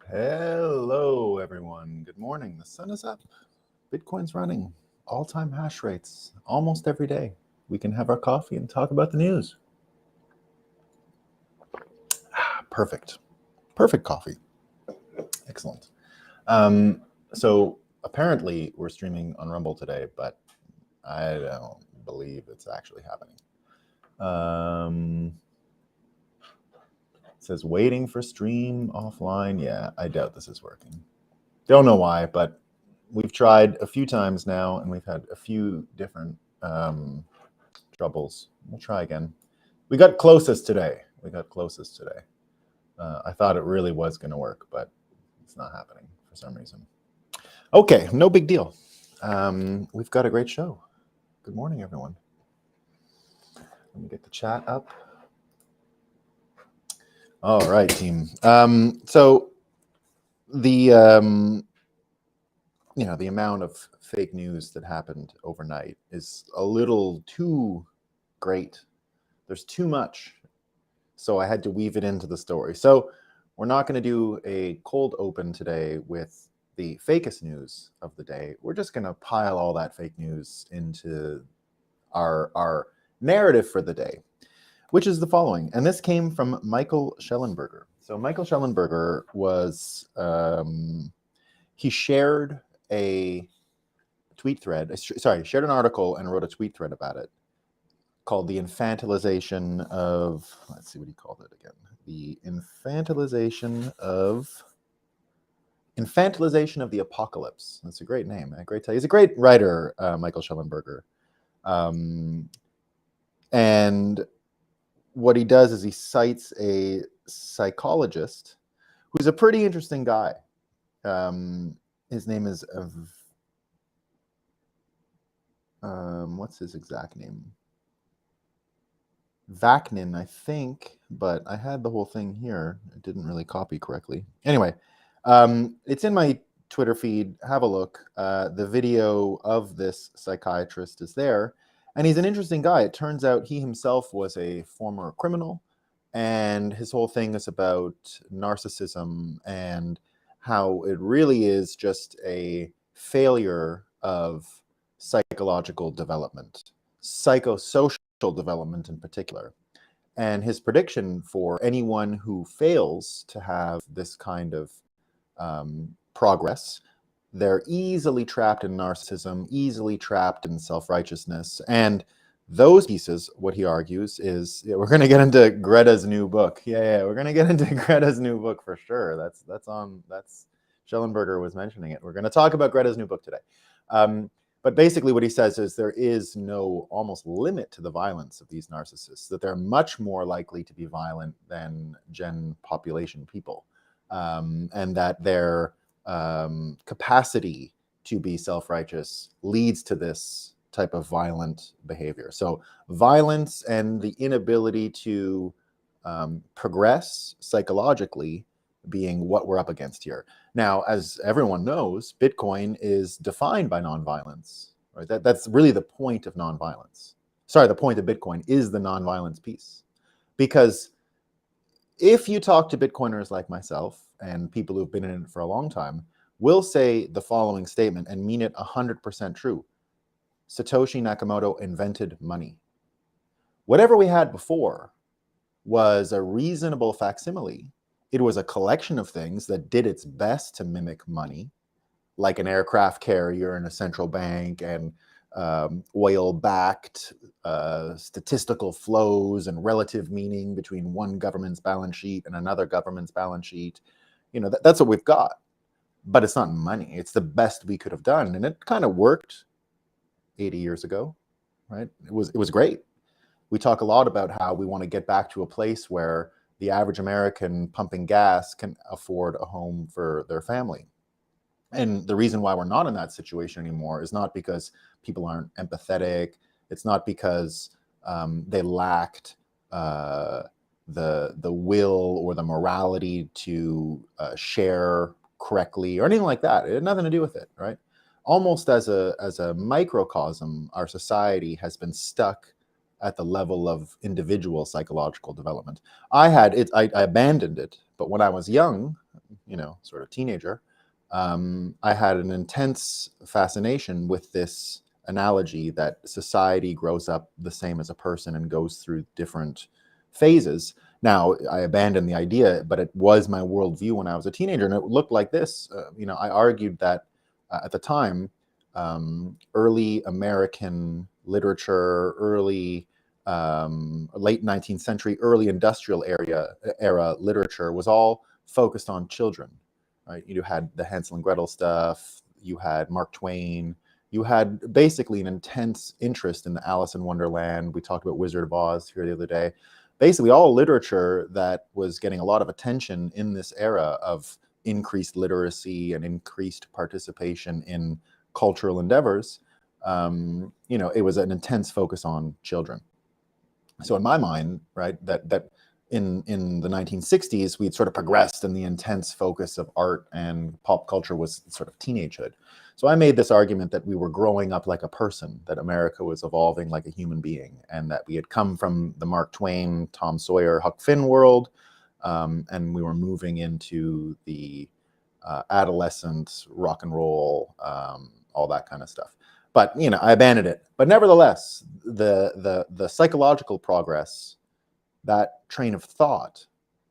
Hello, everyone. Good morning. The sun is up. Bitcoin's running. All-time hash rates almost every day. We can have our coffee and talk about the news. Perfect. Perfect coffee. Excellent. So apparently we're streaming on Rumble today, but I don't believe it's actually happening. It says waiting for stream offline. Yeah, I doubt this is working. Don't know why, but we've tried a few times now, and we've had a few different troubles. We'll try again. We got closest today. I thought it really was going to work, but it's not happening for some reason. Okay, no big deal. We've got a great show. Good morning, everyone. Let me get the chat up. All right, team. So the the amount of fake news that happened overnight is a little too great. There's too much. So I had to weave it into the story. So we're not going to do a cold open today with the fakest news of the day. We're just going to pile all that fake news into our narrative for the day, which is the following. And this came from Michael Schellenberger. So Michael Schellenberger was, he shared a tweet thread, shared an article and wrote a tweet thread about it called the infantilization of, let's see what he called it again. The infantilization of the apocalypse. That's a great name, a great title. He's a great writer, Michael Schellenberger. And what he does is he cites a psychologist who's a pretty interesting guy. His name is, what's his exact name? Vaknin, I think, but I had the whole thing here. It didn't really copy correctly. Anyway, it's in my Twitter feed. Have a look. The video of this psychiatrist is there, and he's an interesting guy. It turns out he himself was a former criminal, and his whole thing is about narcissism and how it really is just a failure of psychological development, psychosocial development in particular. And his prediction for anyone who fails to have this kind of progress, they're easily trapped in narcissism, easily trapped in self-righteousness. And those pieces, what he argues is, we're going to get into Gretta's new book. Yeah, we're going to get into Gretta's new book for sure. That's Schellenberger was mentioning it. We're going to talk about Gretta's new book today. But basically what he says is there is no almost limit to the violence of these narcissists, that they're much more likely to be violent than gen population people, and that their capacity to be self-righteous leads to this type of violent behavior. So violence and the inability to progress psychologically being what we're up against here. Now, as everyone knows, Bitcoin is defined by nonviolence, right? That's really the point of nonviolence. Sorry, the point of Bitcoin is the nonviolence piece. Because if you talk to Bitcoiners like myself and people who've been in it for a long time, will say the following statement and mean it 100% true. Satoshi Nakamoto invented money. Whatever we had before was a reasonable facsimile. It was a collection of things that did its best to mimic money, like an aircraft carrier and a central bank and oil-backed statistical flows and relative meaning between one government's balance sheet and another government's balance sheet. That's what we've got. But it's not money. It's the best we could have done. And it kind of worked 80 years ago, right? It was great. We talk a lot about how we want to get back to a place where the average American pumping gas can afford a home for their family. And the reason why we're not in that situation anymore is not because people aren't empathetic. It's not because they lacked the will or the morality to share correctly or anything like that. It had nothing to do with it, right? Almost as a microcosm, our society has been stuck at the level of individual psychological development. I abandoned it, but when I was young, sort of teenager, I had an intense fascination with this analogy that society grows up the same as a person and goes through different phases. Now, I abandoned the idea, but it was my worldview when I was a teenager, and it looked like this. I argued that at the time, early American literature, early late 19th century, early industrial era literature was all focused on children. Right? You had the Hansel and Gretel stuff. You had Mark Twain. You had basically an intense interest in the Alice in Wonderland. We talked about Wizard of Oz here the other day. Basically, all literature that was getting a lot of attention in this era of increased literacy and increased participation in cultural endeavors, it was an intense focus on children. So in my mind, right, that in the 1960s, we'd sort of progressed, and the intense focus of art and pop culture was sort of teenagehood. So I made this argument that we were growing up like a person, that America was evolving like a human being, and that we had come from the Mark Twain, Tom Sawyer, Huck Finn world, and we were moving into the adolescent rock and roll, all that kind of stuff. But I abandoned it. But nevertheless, the psychological progress, that train of thought,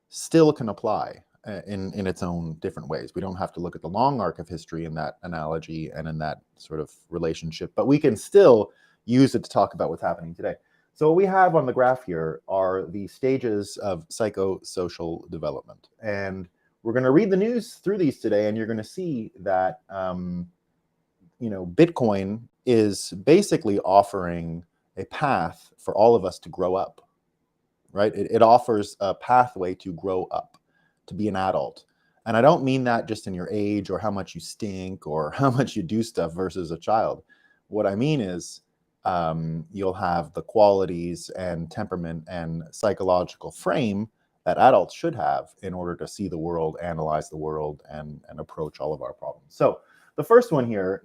still can apply in its own different ways. We don't have to look at the long arc of history in that analogy and in that sort of relationship, but we can still use it to talk about what's happening today. So what we have on the graph here are the stages of psychosocial development. And we're going to read the news through these today, and you're going to see that Bitcoin is basically offering a path for all of us to grow up. Right? It offers a pathway to grow up, to be an adult. And I don't mean that just in your age or how much you stink or how much you do stuff versus a child. What I mean is you'll have the qualities and temperament and psychological frame that adults should have in order to see the world, analyze the world, and approach all of our problems. So the first one here,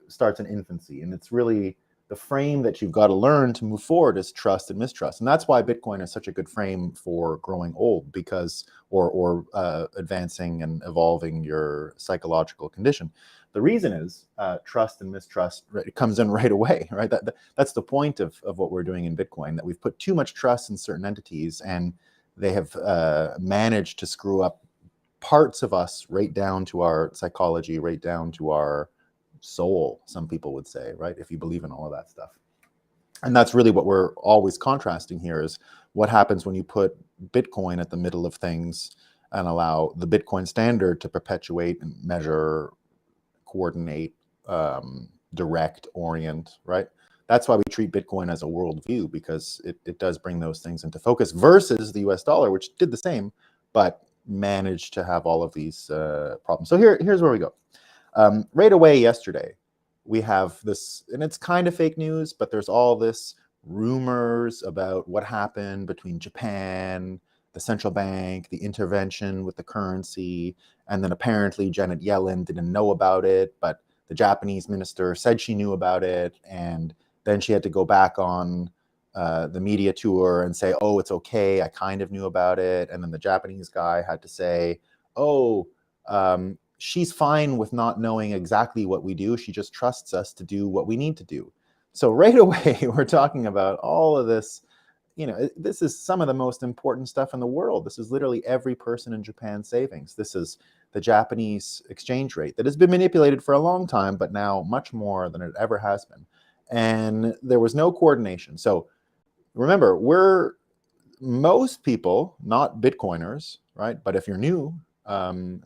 starts in infancy, and it's really the frame that you've got to learn to move forward is trust and mistrust. And that's why Bitcoin is such a good frame for growing old, because, or advancing and evolving your psychological condition. The reason is trust and mistrust, it comes in right away, right? That's the point of what we're doing in Bitcoin, that we've put too much trust in certain entities, and they have managed to screw up parts of us right down to our psychology, right down to our soul, some people would say, right? If you believe in all of that stuff. And that's really what we're always contrasting here, is what happens when you put Bitcoin at the middle of things and allow the Bitcoin standard to perpetuate and measure, coordinate, direct, orient, right? That's why we treat Bitcoin as a worldview, because it does bring those things into focus versus the US dollar, which did the same, but managed to have all of these problems. So here's where we go. Right away yesterday, we have this, and it's kind of fake news, but there's all this rumors about what happened between Japan, the central bank, the intervention with the currency, and then apparently Janet Yellen didn't know about it, but the Japanese minister said she knew about it, and then she had to go back on the media tour and say, oh, it's okay, I kind of knew about it. And then the Japanese guy had to say, oh, she's fine with not knowing exactly what we do. She just trusts us to do what we need to do. So right away, we're talking about all of this. This is some of the most important stuff in the world. This is literally every person in Japan's savings. This is the Japanese exchange rate that has been manipulated for a long time, but now much more than it ever has been. And there was no coordination. So remember, most people, not Bitcoiners, right? But if you're new,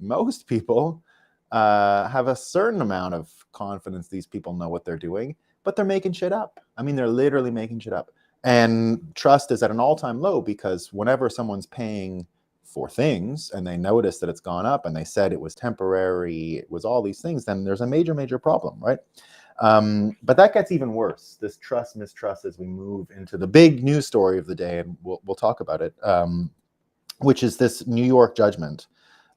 most people have a certain amount of confidence these people know what they're doing, but they're making shit up. I mean, they're literally making shit up. And trust is at an all-time low, because whenever someone's paying for things and they notice that it's gone up and they said it was temporary, it was all these things, then there's a major, major problem, right? But that gets even worse, this trust, mistrust, as we move into the big news story of the day, and we'll talk about it, which is this New York judgment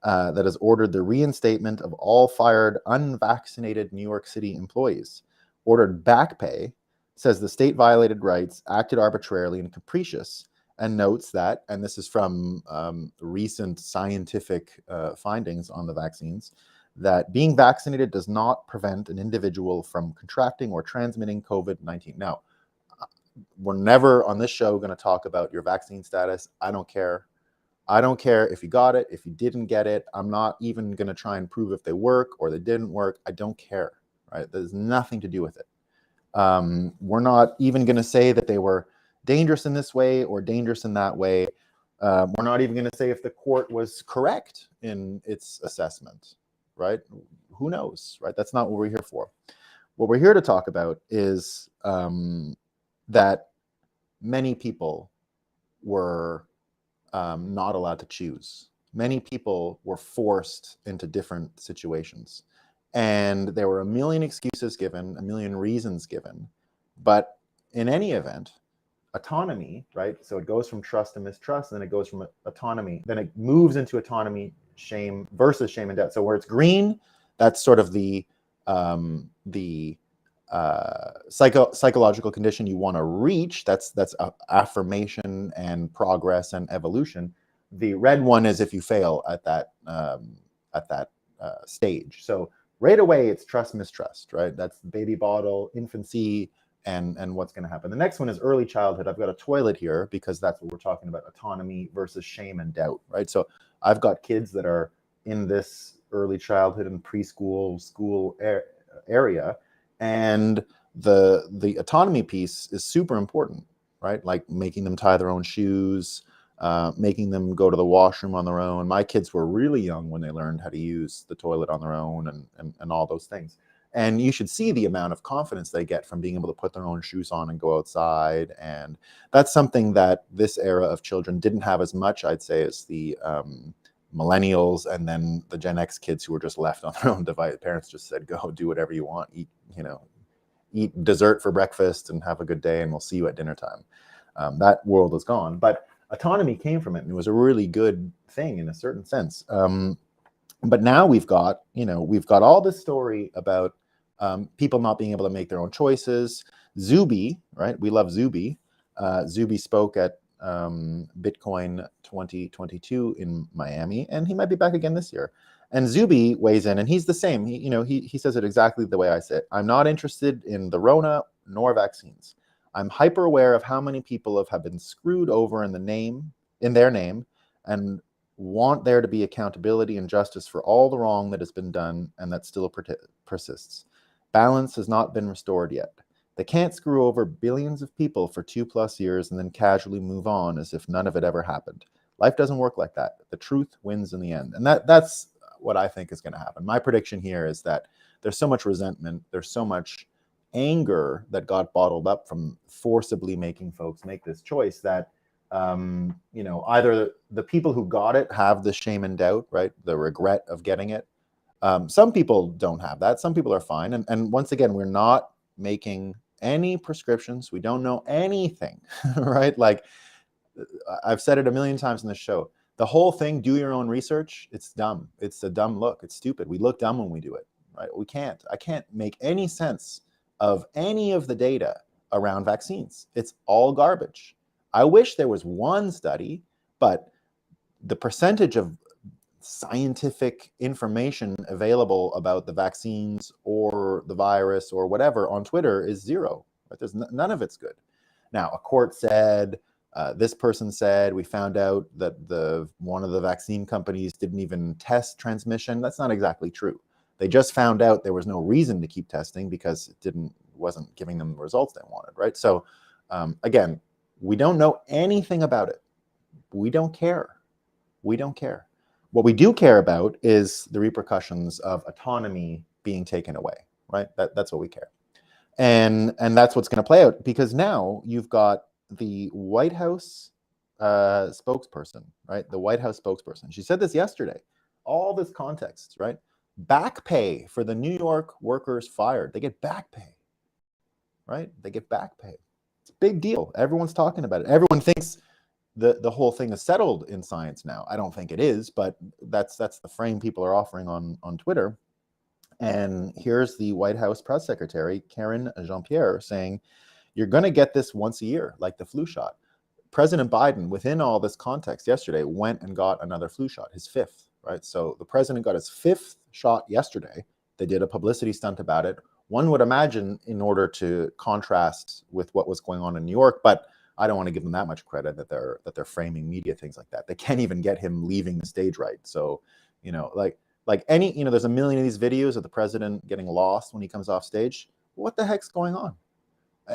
that has ordered the reinstatement of all fired unvaccinated New York City employees. Ordered back pay, says the state violated rights, acted arbitrarily and capricious, and notes that, and this is from recent scientific findings on the vaccines, that being vaccinated does not prevent an individual from contracting or transmitting COVID-19. Now, we're never on this show going to talk about your vaccine status. I don't care. I don't care if you got it, if you didn't get it. I'm not even going to try and prove if they work or they didn't work. I don't care, right? There's nothing to do with it. We're not even going to say that they were dangerous in this way or dangerous in that way. We're not even going to say if the court was correct in its assessment, right? Who knows, right? That's not what we're here for. What we're here to talk about is that many people were not allowed to choose. Many people were forced into different situations. And there were a million excuses given, a million reasons given. But in any event, autonomy, right? So it goes from trust to mistrust, and then it goes from autonomy. Then it moves into autonomy, shame versus shame and doubt. So where it's green, that's sort of the psychological condition you want to reach. That's affirmation and progress and evolution. The red one is if you fail at that stage. So right away, it's trust, mistrust, right? That's baby bottle, infancy, and what's going to happen. The next one is early childhood. I've got a toilet here because that's what we're talking about, autonomy versus shame and doubt, right? So I've got kids that are in this early childhood and preschool, school area, and the autonomy piece is super important, right? Like making them tie their own shoes, making them go to the washroom on their own. My kids were really young when they learned how to use the toilet on their own and all those things. And you should see the amount of confidence they get from being able to put their own shoes on and go outside. And that's something that this era of children didn't have as much, I'd say, as the millennials and then the Gen X kids who were just left on their own device. Parents just said, go do whatever you want, eat dessert for breakfast and have a good day, and we'll see you at dinner time. That world is gone. But autonomy came from it, and it was a really good thing in a certain sense. But now we've got all this story about people not being able to make their own choices. Zuby, right? We love Zuby. Zuby spoke at Bitcoin 2022 in Miami, and he might be back again this year. And Zuby weighs in, and he's the same. He says it exactly the way I say it. I'm not interested in the Rona nor vaccines. I'm hyper aware of how many people have been screwed over in their name, and want there to be accountability and justice for all the wrong that has been done and that still persists. Balance has not been restored yet. They can't screw over billions of people for 2+ years and then casually move on as if none of it ever happened. Life doesn't work like that. The truth wins in the end. And that's what I think is going to happen. My prediction here is that there's so much resentment, there's so much anger that got bottled up from forcibly making folks make this choice that either the people who got it have the shame and doubt, right? The regret of getting it. Some people don't have that. Some people are fine. And once again, we're not making any prescriptions. We don't know anything, right? Like I've said it a million times in this show. The whole thing, do your own research, it's dumb. It's a dumb look. It's stupid. We look dumb when we do it, right? I can't make any sense of any of the data around vaccines. It's all garbage. I wish there was one study, but the percentage of scientific information available about the vaccines or the virus or whatever on Twitter is zero. Right? There's none of it's good. Now, a court said, this person said, we found out that one of the vaccine companies didn't even test transmission. That's not exactly true. They just found out there was no reason to keep testing because it wasn't giving them the results they wanted, right? So again, we don't know anything about it. We don't care. We don't care. What we do care about is the repercussions of autonomy being taken away, right? That's what we care. And that's what's going to play out, because now you've got the White House spokesperson, right? The White House spokesperson. She said this yesterday. All this context, right? Back pay for the New York workers fired. They get back pay, right? They get back pay. It's a big deal. Everyone's talking about it. Everyone thinks the whole thing is settled in science now. I don't think it is, but that's the frame people are offering on Twitter. And here's the White House press secretary, Karen Jean-Pierre, saying, you're going to get this once a year, like the flu shot. President Biden, within all this context yesterday, went and got another flu shot, his fifth, right? So the president got his fifth shot yesterday. They did a publicity stunt about it. One would imagine in order to contrast with what was going on in New York, but I don't want to give them that much credit that they're framing media things like that. They can't even get him leaving the stage right. So, like any, there's a million of these videos of the president getting lost when he comes off stage. What the heck's going on?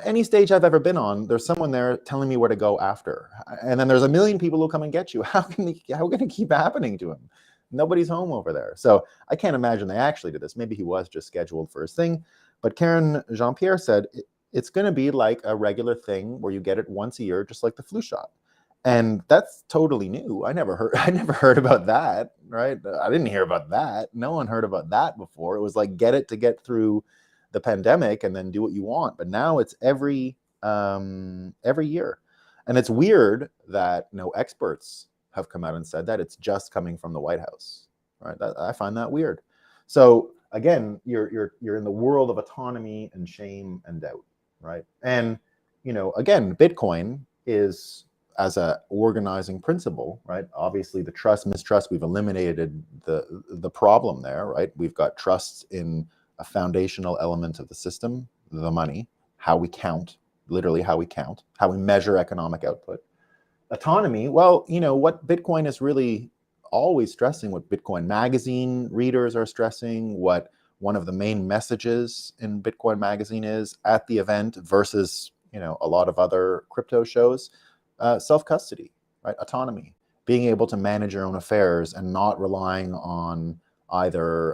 Any stage I've ever been on, there's someone there telling me where to go after. And then there's a million people who come and get you. How can it keep happening to him? Nobody's home over there. So I can't imagine they actually did this. Maybe he was just scheduled for his thing. But Karen Jean-Pierre said, it's going to be like a regular thing where you get it once a year, just like the flu shot. And that's totally new. I never heard about that, right? I didn't hear about that. No one heard about that before. It was like, get it to get through the pandemic and then do what you want. But now it's every year. And it's weird that no experts have come out and said that. It's just coming from the White House, right? I find that weird. So again, you're in the world of autonomy and shame and doubt, right? And again, Bitcoin is, as a organizing principle, right? Obviously, the trust, mistrust, we've eliminated the problem there, right? We've got trust in a foundational element of the system, the money, how we count, literally how we count, how we measure economic output. Autonomy, well, what Bitcoin is really always stressing, what Bitcoin Magazine readers are stressing, what one of the main messages in Bitcoin Magazine is at the event versus, a lot of other crypto shows, self-custody, right? Autonomy, being able to manage your own affairs and not relying on either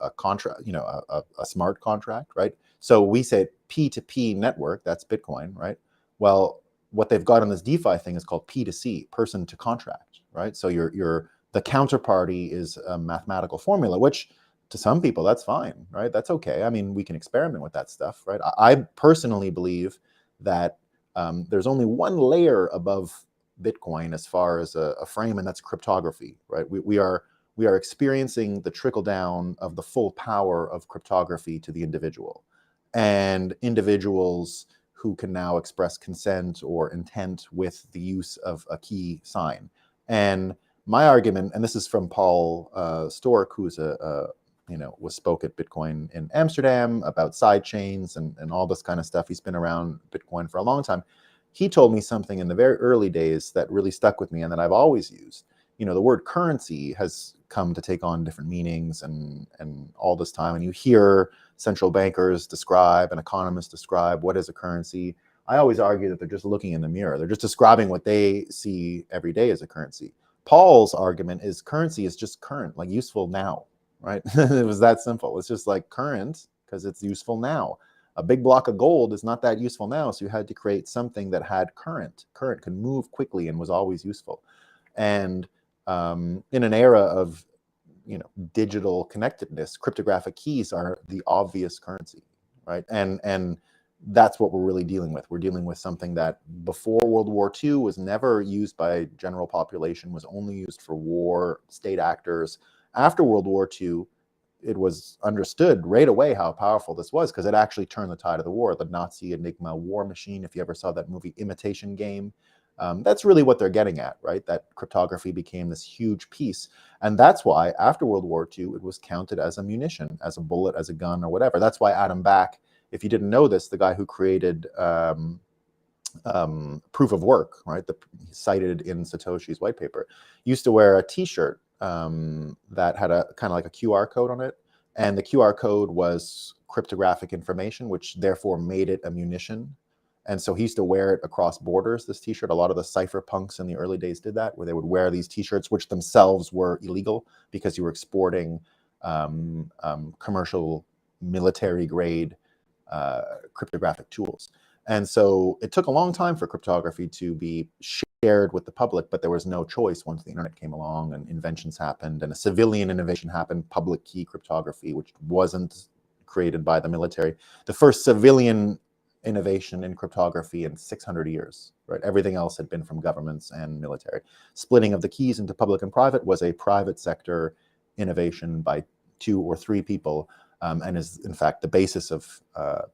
a contract, a smart contract, right? So we say P2P network, that's Bitcoin, right? Well, what they've got on this DeFi thing is called P2C, person to contract, right? So the counterparty is a mathematical formula, which to some people, that's fine, right? That's okay. I mean, we can experiment with that stuff, right? I personally believe that there's only one layer above Bitcoin as far as a frame, and that's cryptography, right? We are experiencing the trickle down of the full power of cryptography to the individual, and individuals who can now express consent or intent with the use of a key sign. And my argument, and this is from Paul Stork, who's was spoke at Bitcoin in Amsterdam about side chains and all this kind of stuff. He's been around Bitcoin for a long time. He told me something in the very early days that really stuck with me and that I've always used. The word currency has come to take on different meanings and all this time. And you hear central bankers describe and economists describe what is a currency. I always argue that they're just looking in the mirror. They're just describing what they see every day as a currency. Paul's argument is currency is just current, like useful now, right? It was that simple. It's just like current because it's useful now. A big block of gold is not that useful now, so you had to create something that had current. Current could move quickly and was always useful. And in an era of digital connectedness, cryptographic keys are the obvious currency, right? And that's what we're really dealing with. We're dealing with something that before World War II was never used by general population, was only used for war, state actors. After World War II, it was understood right away how powerful this was because it actually turned the tide of the war. The Nazi Enigma war machine, if you ever saw that movie Imitation Game, that's really what they're getting at, right? That cryptography became this huge piece. And that's why after World War II, it was counted as a munition, as a bullet, as a gun or whatever. That's why Adam Back, if you didn't know this, the guy who created proof of work, right? Cited in Satoshi's white paper, used to wear a t-shirt that had a kind of like a QR code on it. And the QR code was cryptographic information, which therefore made it a munition. And so he used to wear it across borders, this t-shirt. A lot of the cypherpunks in the early days did that, where they would wear these t-shirts, which themselves were illegal because you were exporting commercial military grade cryptographic tools. And so it took a long time for cryptography to be shared with the public, but there was no choice once the internet came along and inventions happened and a civilian innovation happened, public key cryptography, which wasn't created by the military. The first civilian innovation in cryptography in 600 years, right? Everything else had been from governments and military. Splitting of the keys into public and private was a private sector innovation by 2 or 3 people, and is in fact the basis of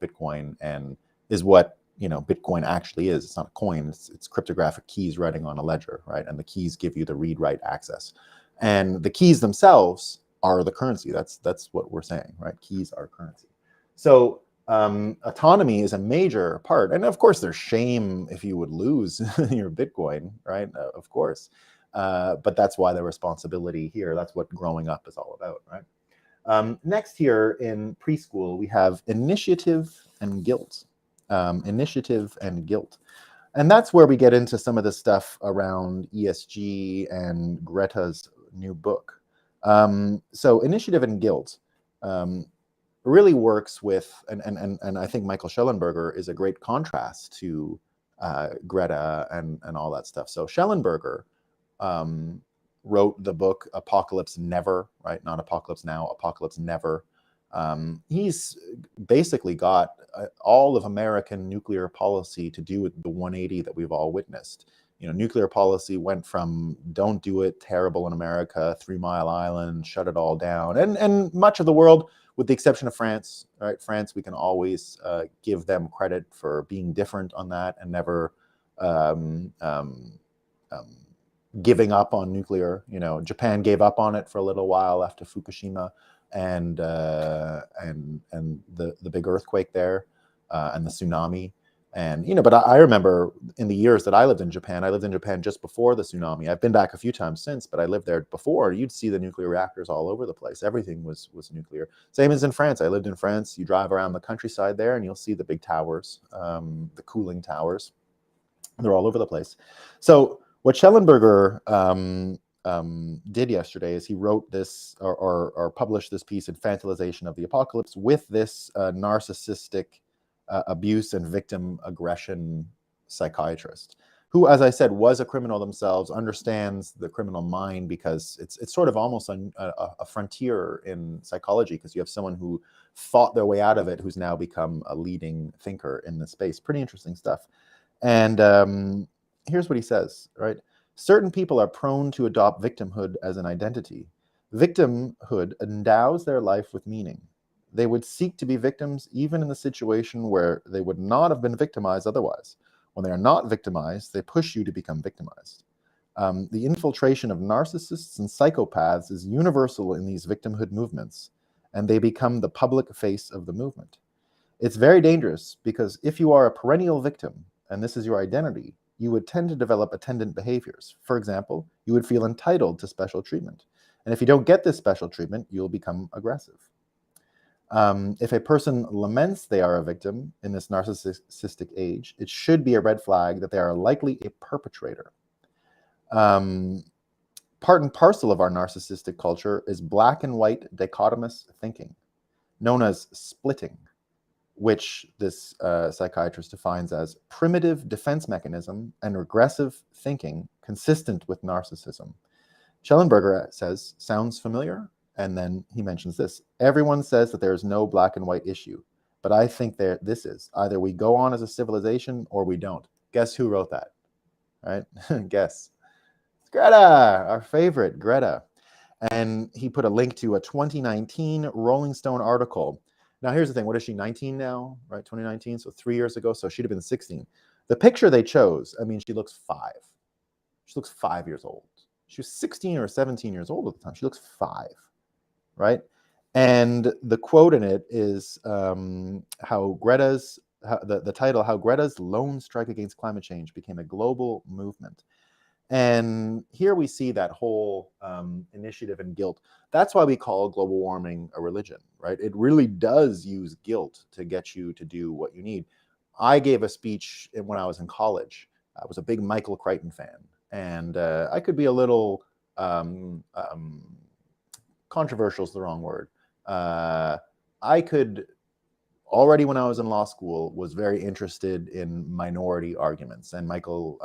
Bitcoin and is what Bitcoin actually is. It's not a coin. It's cryptographic keys writing on a ledger, right? And the keys give you the read-write access, and the keys themselves are the currency. That's what we're saying, right? Keys are currency. So autonomy is a major part, and of course, there's shame if you would lose your Bitcoin, right? Of course, but that's why the responsibility here. That's what growing up is all about, right? Next here in preschool, we have initiative and guilt. Initiative and guilt. And that's where we get into some of the stuff around ESG and Greta's new book. So initiative and guilt really works with, and I think Michael Schellenberger is a great contrast to Greta and all that stuff. So Schellenberger wrote the book Apocalypse Never, right? Not Apocalypse Now, Apocalypse Never. He's basically got all of American nuclear policy to do with the 180 that we've all witnessed. Nuclear policy went from don't do it, terrible in America, 3 Mile Island, shut it all down. And much of the world, with the exception of France, right? France, we can always give them credit for being different on that and never giving up on nuclear. Japan gave up on it for a little while after Fukushima and the big earthquake there and the tsunami. And but I remember in the years that I lived in Japan just before the tsunami. I've been back a few times since, but I lived there before. You'd see the nuclear reactors all over the place. Everything was nuclear. Same as in France. I lived in France. You drive around the countryside there and you'll see the big towers, the cooling towers. They're all over the place. So what Schellenberger did yesterday is he wrote this or published this piece, Infantilization of the Apocalypse, with this narcissistic abuse and victim aggression psychiatrist, who, as I said, was a criminal themselves, understands the criminal mind, because it's sort of almost a frontier in psychology, because you have someone who fought their way out of it, who's now become a leading thinker in the space. Pretty interesting stuff. And here's what he says, right? Certain people are prone to adopt victimhood as an identity. Victimhood endows their life with meaning. They would seek to be victims even in the situation where they would not have been victimized otherwise. When they are not victimized, they push you to become victimized. The infiltration of narcissists and psychopaths is universal in these victimhood movements, and they become the public face of the movement. It's very dangerous, because if you are a perennial victim, and this is your identity, you would tend to develop attendant behaviors. For example, you would feel entitled to special treatment. And if you don't get this special treatment, you'll become aggressive. If a person laments they are a victim in this narcissistic age, it should be a red flag that they are likely a perpetrator. Part and parcel of our narcissistic culture is black and white dichotomous thinking, known as splitting, which this psychiatrist defines as primitive defense mechanism and regressive thinking consistent with narcissism. Schellenberger says, sounds familiar? And then he mentions this. Everyone says that there is no black and white issue, but I think this is. Either we go on as a civilization or we don't. Guess who wrote that? Right? Guess. It's Greta, our favorite, Greta. And he put a link to a 2019 Rolling Stone article. Now, here's the thing. What is she, 19 now? Right, 2019, so 3 years ago. So she'd have been 16. The picture they chose, I mean, she looks 5. She looks 5 years old. She was 16 or 17 years old at the time. She looks 5. Right? And the quote in it is the title, How Greta's Lone Strike Against Climate Change Became a Global Movement. And here we see that whole initiative and guilt. That's why we call global warming a religion, right? It really does use guilt to get you to do what you need. I gave a speech when I was in college. I was a big Michael Crichton fan. And I could be a little... controversial is the wrong word. I could already, when I was in law school, was very interested in minority arguments, and Michael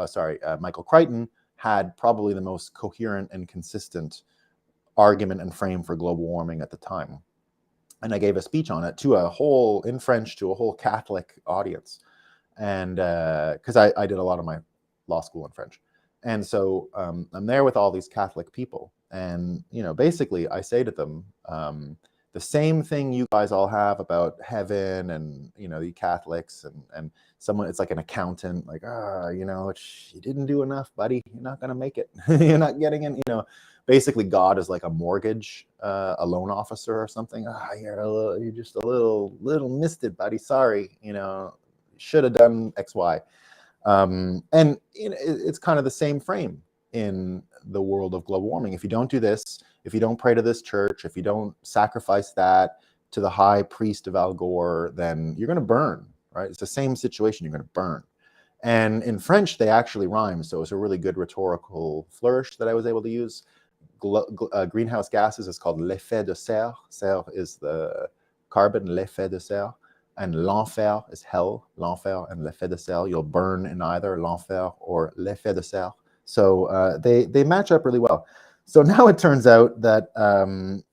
Crichton had probably the most coherent and consistent argument and frame for global warming at the time. And I gave a speech on it in French to a whole Catholic audience, and because I did a lot of my law school in French, and so I'm there with all these Catholic people. And, basically I say to them, The same thing you guys all have about heaven and, you know, the Catholics and someone, it's like an accountant, like, you know, you didn't do enough, buddy. You're not going to make it. You're not getting in, you know, basically God is like a mortgage, a loan officer or something. You're just a little missed it, buddy. Sorry. You know, should have done X, Y. And you know, it's kind of the same frame in the world of global warming. If you don't do this, if you don't pray to this church, if you don't sacrifice that to the high priest of Al Gore, then you're going to burn, right? It's the same situation. You're going to burn. And in French, they actually rhyme. So it's a really good rhetorical flourish that I was able to use. Greenhouse gases is called l'effet de serre. Serre is the carbon, l'effet de serre. And l'enfer is hell, l'enfer and l'effet de serre. You'll burn in either l'enfer or l'effet de serre. So they match up really well. So now it turns out that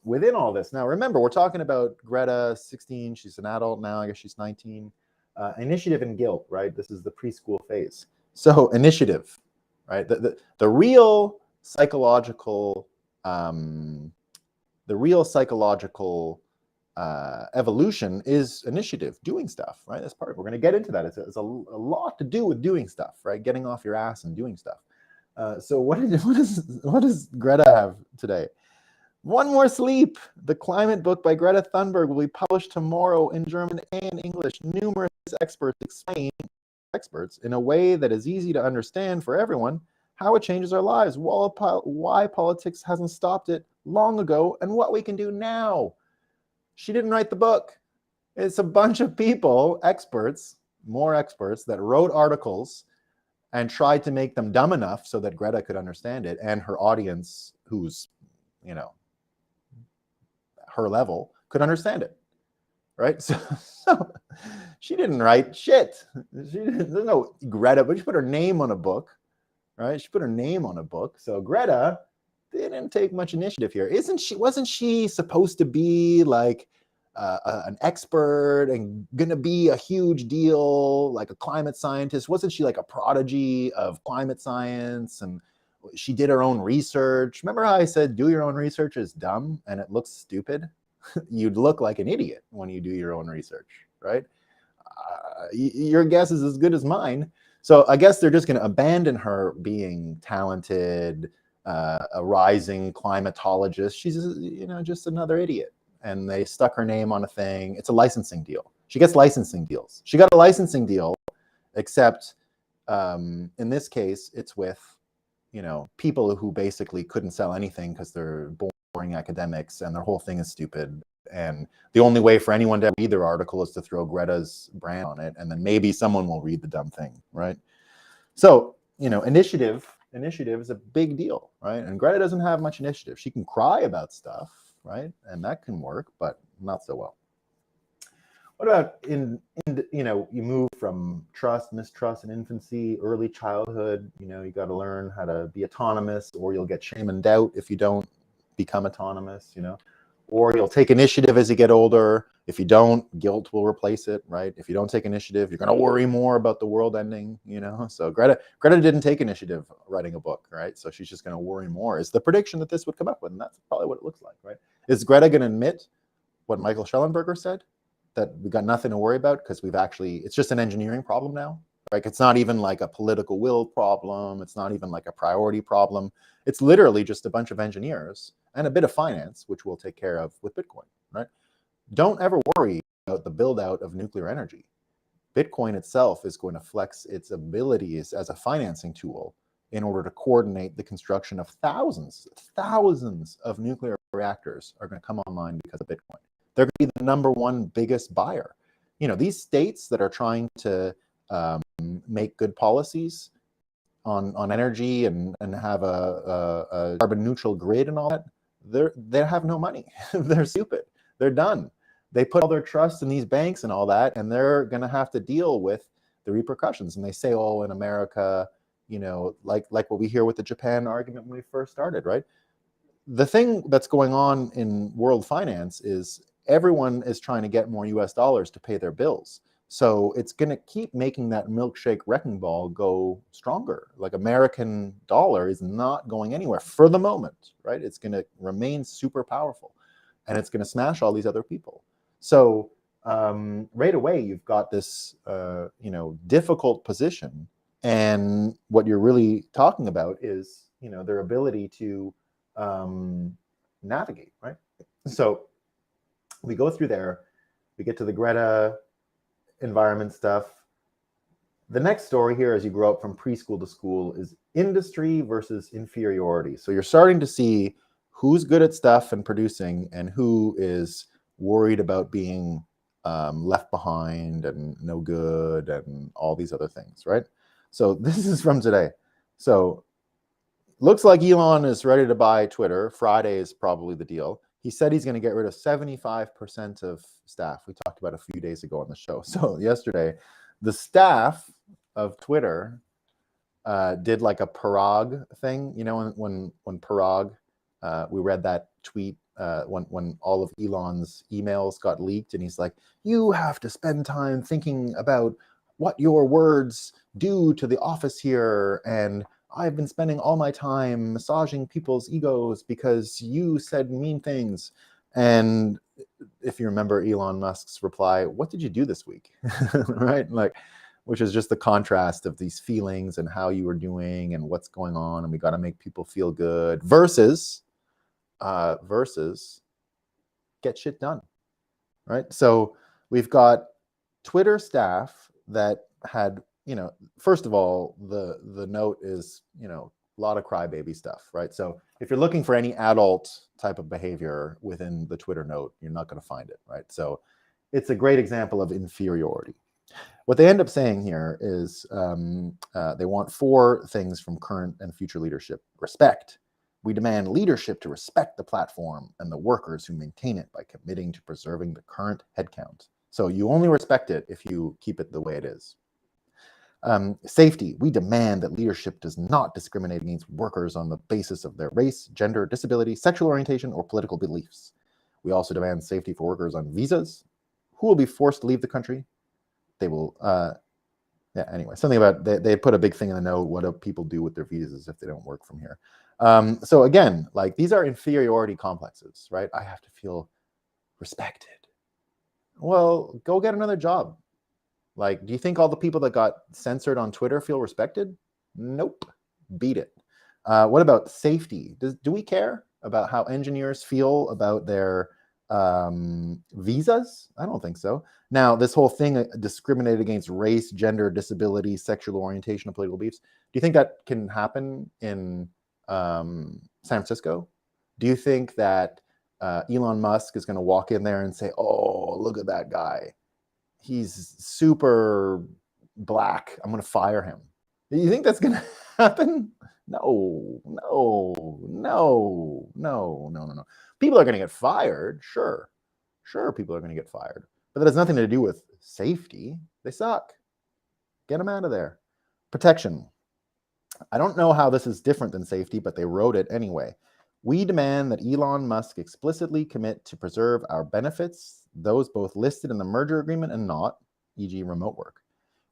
within all this, now remember, we're talking about Greta, 16, she's an adult now, I guess she's 19. Initiative and guilt, right? This is the preschool phase. So initiative, right? The real psychological, evolution is initiative, doing stuff, right? That's part of it. We're going to get into that. It's a lot to do with doing stuff, right? Getting off your ass and doing stuff. So what does Greta have today? One more sleep. The climate book by Greta Thunberg will be published tomorrow in German and English. Numerous experts explain in a way that is easy to understand for everyone how it changes our lives, why politics hasn't stopped it long ago, and what we can do now. She didn't write the book. It's a bunch of people, experts, more experts, that wrote articles and tried to make them dumb enough so that Greta could understand it, and her audience, who's, you know, her level, could understand it, right? So she didn't write shit. There's no Greta, but she put her name on a book, right? She put her name on a book. So Greta didn't take much initiative here. Wasn't she supposed to be like an expert and gonna be a huge deal, like a climate scientist? Wasn't she like a prodigy of climate science? And she did her own research. Remember how I said do your own research is dumb and it looks stupid? You'd look like an idiot when you do your own research, right? Your guess is as good as mine. So I guess they're just going to abandon her being talented, a rising climatologist. She's, you know, just another idiot. And they stuck her name on a thing. It's a licensing deal. She gets licensing deals. She got a licensing deal, except in this case, it's with, you know, people who basically couldn't sell anything because they're boring academics and their whole thing is stupid. And the only way for anyone to read their article is to throw Greta's brand on it, and then maybe someone will read the dumb thing, right? So, you know, initiative is a big deal, right? And Greta doesn't have much initiative. She can cry about stuff, right? And that can work, but not so well. What about in you know, you move from trust, mistrust in infancy, early childhood, you know, you got to learn how to be autonomous, or you'll get shame and doubt if you don't become autonomous, you know, or you'll take initiative as you get older. If you don't, guilt will replace it, right? If you don't take initiative, you're going to worry more about the world ending, you know? So Greta didn't take initiative writing a book, right? So she's just going to worry more. Is the prediction that this would come up with, and that's probably what it looks like, right? Is Greta going to admit what Michael Schellenberger said, that we got nothing to worry about because it's just an engineering problem now, right? It's not even like a political will problem. It's not even like a priority problem. It's literally just a bunch of engineers and a bit of finance, which we'll take care of with Bitcoin, right? Don't ever worry about the build out of nuclear energy. Bitcoin itself is going to flex its abilities as a financing tool in order to coordinate the construction of thousands of nuclear reactors are going to come online because of Bitcoin. They're going to be the number one biggest buyer. You know, these states that are trying to make good policies on energy and have a carbon neutral grid and all that, they have no money. They're stupid. They're done. They put all their trust in these banks and all that, and they're going to have to deal with the repercussions. And they say, oh, in America, you know, like what we hear with the Japan argument when we first started, right? The thing that's going on in world finance is everyone is trying to get more US dollars to pay their bills. So it's going to keep making that milkshake wrecking ball go stronger. Like American dollar is not going anywhere for the moment, right? It's going to remain super powerful. and it's going to smash all these other people. So right away, you've got this, difficult position. And what you're really talking about is, their ability to navigate, right? So we go through there, we get to the Gretta environment stuff. The next story here, as you grow up from preschool to school, is industry versus inferiority. So you're starting to see who's good at stuff and producing and who is worried about being left behind and no good and all these other things, right? So this is from today. So looks like Elon is ready to buy Twitter. Friday is probably the deal. He said he's going to get rid of 75% of staff. We talked about a few days ago on the show. So yesterday, the staff of Twitter did like a Parag thing. When Parag, we read that tweet when all of Elon's emails got leaked, and he's like, you have to spend time thinking about what your words do to the office here, and I've been spending all my time massaging people's egos because you said mean things. And if you remember Elon Musk's reply, what did you do this week? Right? Like, which is just the contrast of these feelings and how you were doing and what's going on, and we got to make people feel good versus get shit done, right? So we've got Twitter staff that had, first of all, the note is, a lot of crybaby stuff, right? So if you're looking for any adult type of behavior within the Twitter note, you're not going to find it, right? So it's a great example of inferiority. What they end up saying here is they want 4 things from current and future leadership. Respect. We demand leadership to respect the platform and the workers who maintain it by committing to preserving the current headcount. So you only respect it if you keep it the way it is. Safety. We demand that leadership does not discriminate against workers on the basis of their race, gender, disability, sexual orientation, or political beliefs. We also demand safety for workers on visas who will be forced to leave the country. They will, anyway, something about, they put a big thing in the note, what do people do with their visas if they don't work from here? So again, like, these are inferiority complexes, right? I have to feel respected. Well, go get another job. Like, do you think all the people that got censored on Twitter feel respected? Nope. Beat it. What about safety? Do we care about how engineers feel about their visas? I don't think so. Now, this whole thing discriminated against race, gender, disability, sexual orientation, and political beliefs. Do you think that can happen in San Francisco? Do you think that Elon Musk is going to walk in there and say, oh, look at that guy, he's super black, I'm going to fire him? Do you think that's going to happen? No. People are going to get fired, sure, people are going to get fired, but that has nothing to do with safety. They suck. Get them out of there. Protection. I don't know how this is different than safety, but they wrote it anyway. We demand that Elon Musk explicitly commit to preserve our benefits, those both listed in the merger agreement and not, e.g. remote work.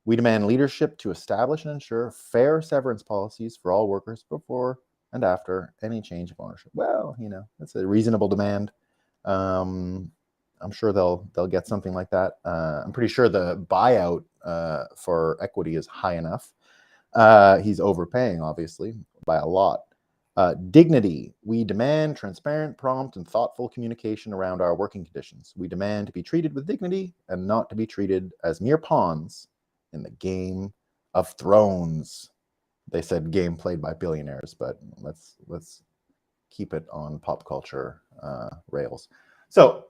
We demand leadership to establish and ensure fair severance policies for all workers before and after any change of ownership. Well, that's a reasonable demand. I'm sure they'll get something like that. I'm pretty sure the buyout for equity is high enough. He's overpaying, obviously, by a lot. Dignity. We demand transparent, prompt, and thoughtful communication around our working conditions. We demand to be treated with dignity and not to be treated as mere pawns in the game of thrones. They said game played by billionaires, but let's keep it on pop culture rails. So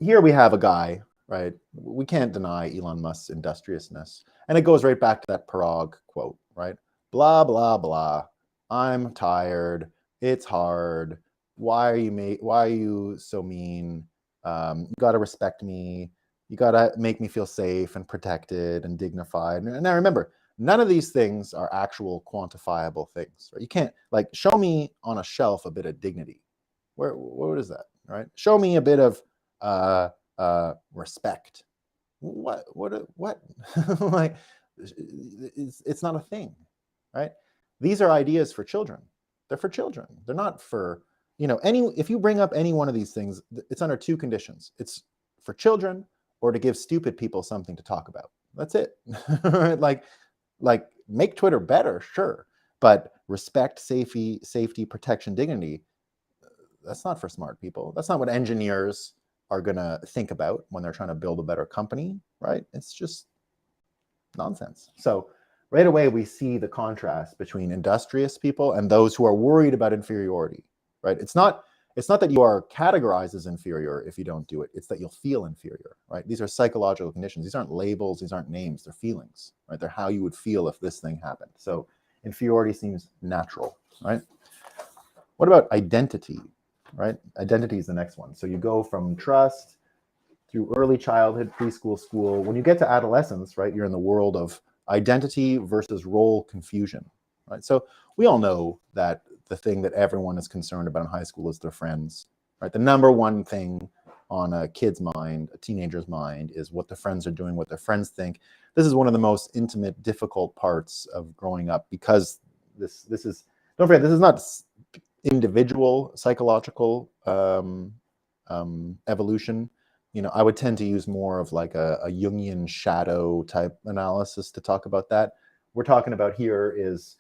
here we have a guy, right? We can't deny Elon Musk's industriousness. And it goes right back to that Parag quote, right? Blah, blah, blah. I'm tired. It's hard. Why are you so mean? You got to respect me. You got to make me feel safe and protected and dignified. And now remember, none of these things are actual quantifiable things, right? You can't, like, show me on a shelf a bit of dignity. What is that, right? Show me a bit of respect. What? Like, it's not a thing, right? These are ideas for children. They're for children. They're not for if you bring up any one of these things, it's under two conditions. It's for children or to give stupid people something to talk about. That's it. like make Twitter better, sure, but respect, safety, protection, dignity. That's not for smart people. That's not what engineers are going to think about when they're trying to build a better company, right? It's just nonsense. So right away, we see the contrast between industrious people and those who are worried about inferiority, right? It's not that you are categorized as inferior if you don't do it. It's that you'll feel inferior, right? These are psychological conditions. These aren't labels. These aren't names. They're feelings, right? They're how you would feel if this thing happened. So inferiority seems natural, right? What about identity, right? Identity is the next one. So you go from trust through early childhood, preschool, school. When you get to adolescence, right, you're in the world of identity versus role confusion, right? So we all know that the thing that everyone is concerned about in high school is their friends, right? The number one thing on a kid's mind, a teenager's mind, is what the friends are doing, what their friends think. This is one of the most intimate, difficult parts of growing up, because this is, don't forget, this is not individual psychological evolution. I would tend to use more of like a Jungian shadow type analysis to talk about that. We're talking about here is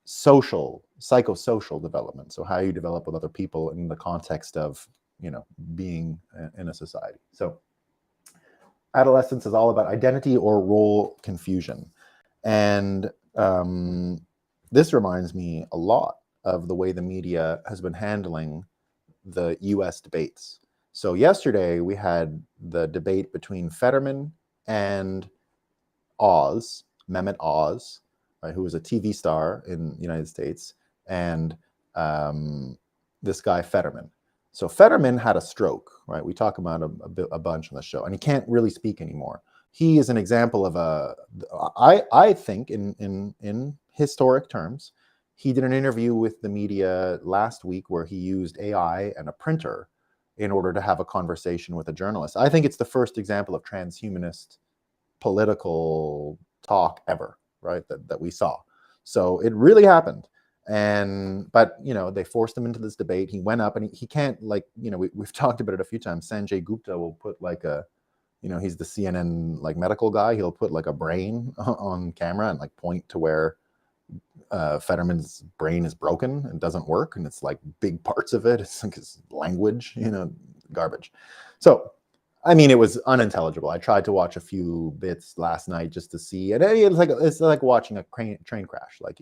psychosocial development. So how you develop with other people in the context of, being in a society. So adolescence is all about identity or role confusion. And this reminds me a lot of the way the media has been handling the US debates. So yesterday we had the debate between Fetterman and Oz, Mehmet Oz, right, who was a TV star in the United States, and this guy Fetterman. So Fetterman had a stroke, right? We talk about a bunch on the show, and he can't really speak anymore. He is an example of I think in historic terms, he did an interview with the media last week where he used AI and a printer in order to have a conversation with a journalist. I think it's the first example of transhumanist political talk ever, right? That we saw. So it really happened. But they forced him into this debate. He went up and he can't, like, we've talked about it a few times. Sanjay Gupta will put like he's the CNN like medical guy. He'll put like a brain on camera and like point to where Fetterman's brain is broken and doesn't work, and it's like big parts of it. It's like his language, garbage. So, I mean, it was unintelligible. I tried to watch a few bits last night just to see, and it's like watching a train crash. Like,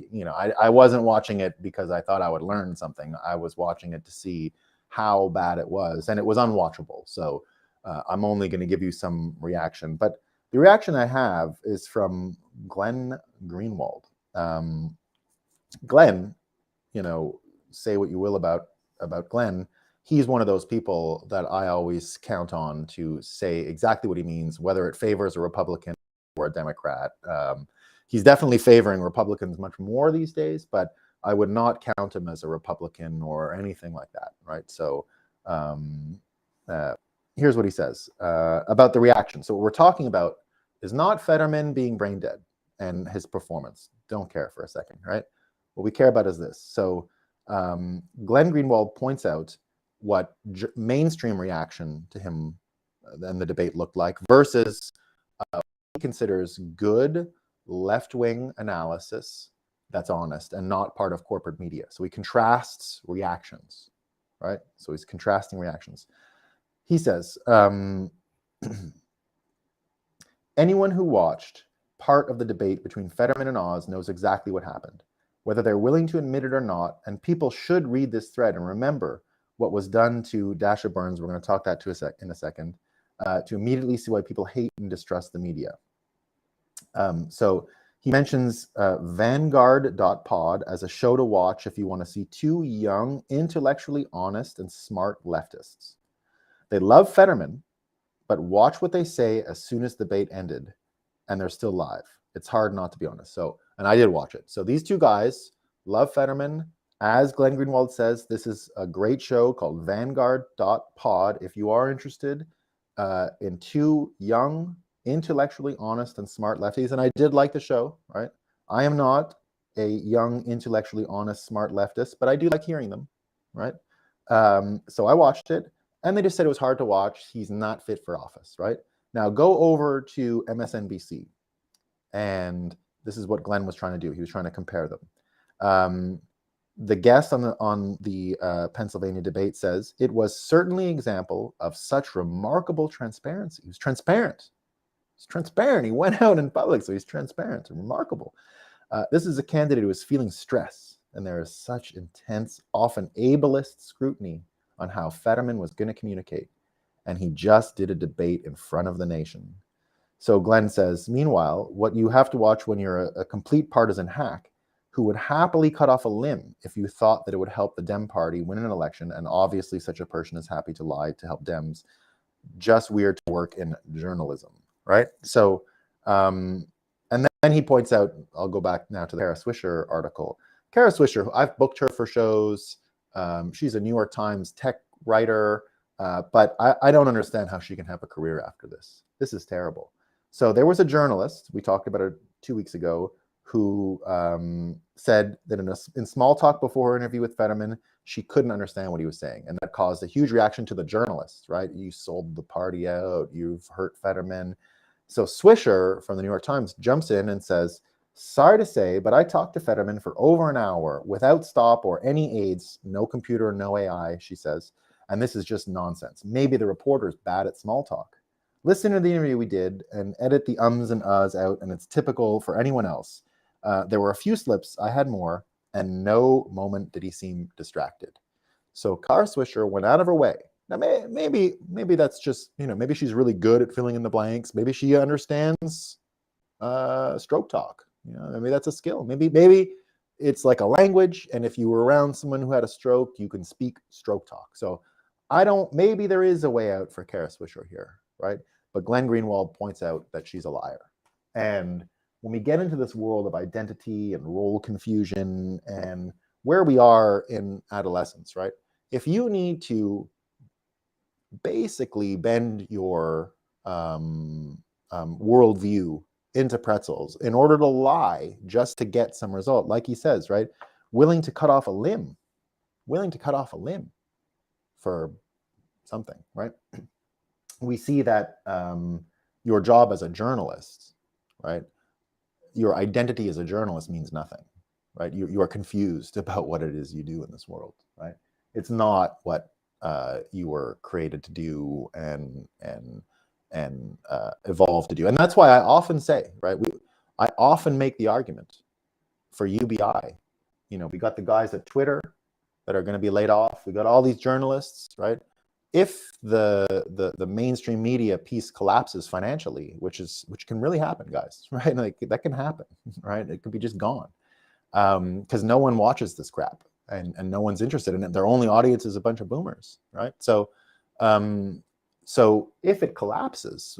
I wasn't watching it because I thought I would learn something. I was watching it to see how bad it was, and it was unwatchable. So I'm only going to give you some reaction, but the reaction I have is from Glenn Greenwald. Glenn, say what you will about Glenn, he's one of those people that I always count on to say exactly what he means, whether it favors a Republican or a Democrat. He's definitely favoring Republicans much more these days, but I would not count him as a Republican or anything like that, right? So here's what he says about the reaction. So what we're talking about is not Fetterman being brain dead and his performance. Don't care for a second, right? What we care about is this. So Glenn Greenwald points out what mainstream reaction to him and the debate looked like versus what he considers good left-wing analysis that's honest and not part of corporate media. So he contrasts reactions, right? So he's contrasting reactions. He says, anyone who watched part of the debate between Fetterman and Oz knows exactly what happened, whether they're willing to admit it or not, and people should read this thread and remember what was done to Dasha Burns, we're going to talk that in a second, to immediately see why people hate and distrust the media. So he mentions Vanguard.pod as a show to watch if you want to see two young, intellectually honest, and smart leftists. They love Fetterman, but watch what they say as soon as the debate ended, and they're still live. It's hard not to be honest. So, and I did watch it. So these two guys love Fetterman. As Glenn Greenwald says, this is a great show called Vanguard.pod. If you are interested in two young, intellectually honest and smart lefties, and I did like the show, right? I am not a young, intellectually honest, smart leftist, but I do like hearing them. right? So I watched it, and they just said it was hard to watch. He's not fit for office, right? Now go over to MSNBC, and this is what Glenn was trying to do. He was trying to compare them. The guest on the Pennsylvania debate says it was certainly an example of such remarkable transparency. He was transparent. He's transparent. He went out in public, so he's transparent and remarkable. This is a candidate who is feeling stress, and there is such intense, often ableist scrutiny on how Fetterman was going to communicate, and he just did a debate in front of the nation. So Glenn says, meanwhile, what you have to watch when you're a complete partisan hack who would happily cut off a limb if you thought that it would help the Dem party win an election, and obviously such a person is happy to lie to help Dems, just weird to work in journalism, right? So, and then he points out, I'll go back now to the Kara Swisher article. Kara Swisher, I've booked her for shows. She's a New York Times tech writer, but I don't understand how she can have a career after this. This is terrible. So there was a journalist, we talked about it 2 weeks ago, who said that in small talk before her interview with Fetterman, she couldn't understand what he was saying. And that caused a huge reaction to the journalist, right? You sold the party out, you've hurt Fetterman. So Swisher from the New York Times jumps in and says, sorry to say, but I talked to Fetterman for over an hour without stop or any aids, no computer, no AI, she says. And this is just nonsense. Maybe the reporter's bad at small talk. Listen to the interview we did and edit the ums and uhs out, and it's typical for anyone else. There were a few slips, I had more, and no moment did he seem distracted. So Kara Swisher went out of her way. Now, maybe that's just, maybe she's really good at filling in the blanks. Maybe she understands stroke talk. Maybe that's a skill. Maybe it's like a language, and if you were around someone who had a stroke, you can speak stroke talk. So maybe there is a way out for Kara Swisher here, right? But Glenn Greenwald points out that she's a liar. And when we get into this world of identity and role confusion and where we are in adolescence, right? If you need to basically bend your worldview into pretzels in order to lie just to get some result, like he says, right? Willing to cut off a limb for something, right? We see that your job as a journalist, right? Your identity as a journalist means nothing, right? You are confused about what it is you do in this world, right? It's not what you were created to do and evolve to do. And that's why I often say, right? I often make the argument for UBI. We got the guys at Twitter that are going to be laid off. We got all these journalists, right? If the mainstream media piece collapses financially, which can really happen, guys, right? Like that can happen, right? It could be just gone because no one watches this crap and no one's interested in it. Their only audience is a bunch of boomers, right? So if it collapses,